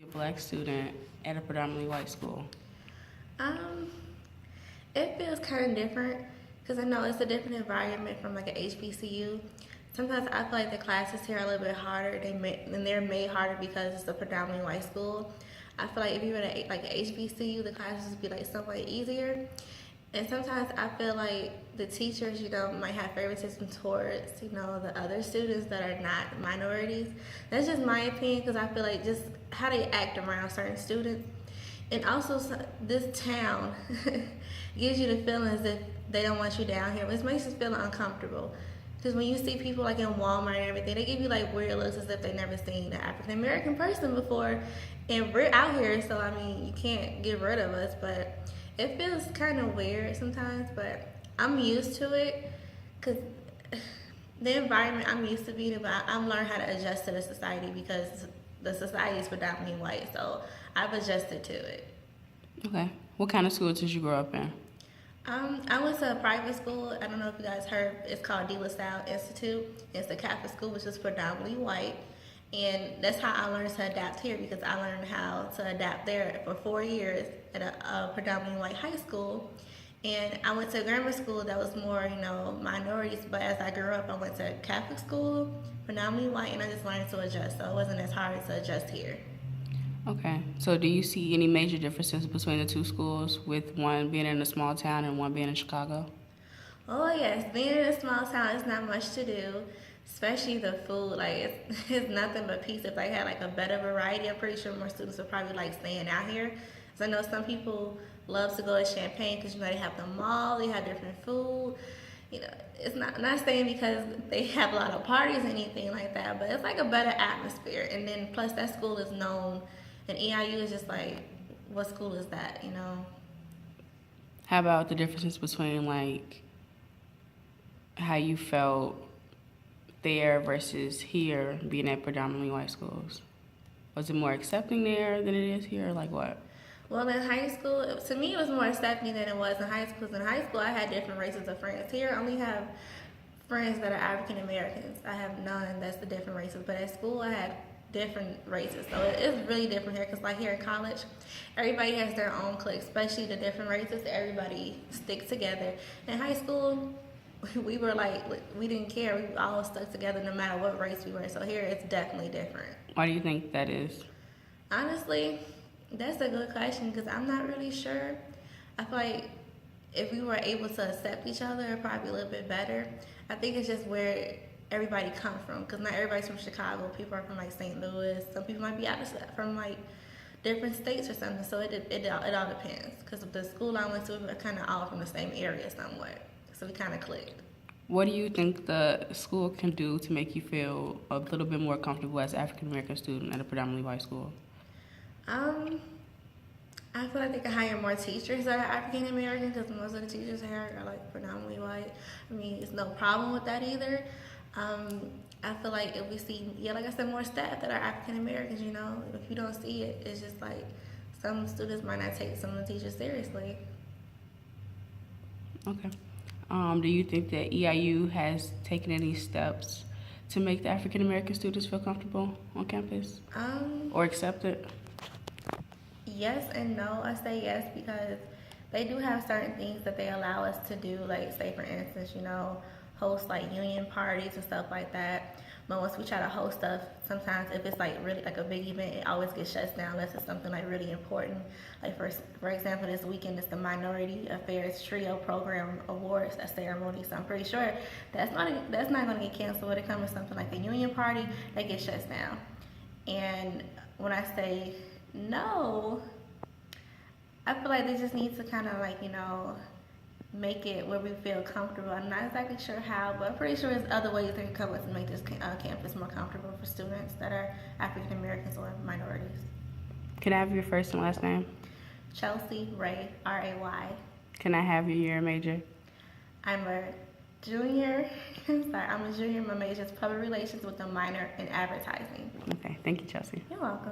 A black student at a predominantly white school? Um, it feels kind of different because I know it's a different environment from like an HBCU. Sometimes I feel like the classes here are a little bit harder. And they're made harder because it's a predominantly white school. I feel like if you were at like an HBCU, the classes would be like somewhat easier. And sometimes I feel like the teachers, might have favoritism towards, the other students that are not minorities. That's just my opinion because I feel like just how they act around certain students. And also, this town gives you the feeling as if they don't want you down here, which makes you feel uncomfortable. Because when you see people like in Walmart and everything, they give you like weird looks as if they've never seen an African American person before. And we're out here, so I mean, you can't get rid of us, but it feels kind of weird sometimes, but I'm used to it because the environment I'm used to being in, but I'm learning how to adjust to the society because the society is predominantly white, so I've adjusted to it. Okay. What kind of school did you grow up in? I went to a private school. I don't know if you guys heard. It's called De La Salle Institute. It's a Catholic school, which is predominantly white. And that's how I learned to adapt here because I learned how to adapt there for 4 years at a predominantly white high school. And I went to a grammar school that was more, minorities. But as I grew up, I went to a Catholic school, predominantly white, and I just learned to adjust. So it wasn't as hard to adjust here. Okay. So do you see any major differences between the two schools, with one being in a small town and one being in Chicago? Oh yes, being in a small town is not much to do, especially the food. Like it's nothing but pizza. If they had like a better variety, I'm pretty sure more students would probably like staying out here. So I know some people love to go to Champaign because they have the mall, they have different food. It's not saying because they have a lot of parties or anything like that, but it's like a better atmosphere. And then plus that school is known, and EIU is just like, what school is that? How about the differences between like how you felt there versus here, being at predominantly white schools? Was it more accepting there than it is here, or like what? Well, in high school, to me, it was more accepting than it was in high school. In high school, I had different races of friends. Here, I only have friends that are African Americans. I have none that's the different races. But at school, I had different races. So it's really different here because like here in college, everybody has their own clique, especially the different races. Everybody sticks together. In high school, we were like, we didn't care. We all stuck together no matter what race we were. So here, it's definitely different. Why do you think that is? Honestly, that's a good question because I'm not really sure. I feel like if we were able to accept each other, it'd probably be a little bit better. I think it's just where everybody comes from because not everybody's from Chicago. People are from like St. Louis. Some people might be from like different states or something. So it all depends because the school I went to, we were kind of all from the same area somewhat. So we kind of clicked. What do you think the school can do to make you feel a little bit more comfortable as an African American student at a predominantly white school? I feel like they could hire more teachers that are African American because most of the teachers here are like predominantly white. I mean, it's no problem with that either. I feel like if we see, like I said, more staff that are African Americans, if you don't see it, it's just like some students might not take some of the teachers seriously. Okay. Do you think that EIU has taken any steps to make the African American students feel comfortable on campus or accepted? Yes and no. I say yes because they do have certain things that they allow us to do, like say for instance, host like union parties and stuff like that. But once we try to host stuff, sometimes if it's like really like a big event, it always gets shut down unless it's something like really important. Like for example, this weekend is the Minority Affairs Trio Program Awards ceremony. So I'm pretty sure that's not going to get canceled when it comes to something like a union party that gets shut down. And when I say no, I feel like they just need to kind of like, make it where we feel comfortable. I'm not exactly sure how, but I'm pretty sure there's other ways they can come up to make this campus more comfortable for students that are African Americans or minorities. Can I have your first and last name? Chelsea Ray, R-A-Y. Can I have your year and major? I'm a junior. I'm a junior. My major is public relations with a minor in advertising. Okay, thank you, Chelsea. You're welcome.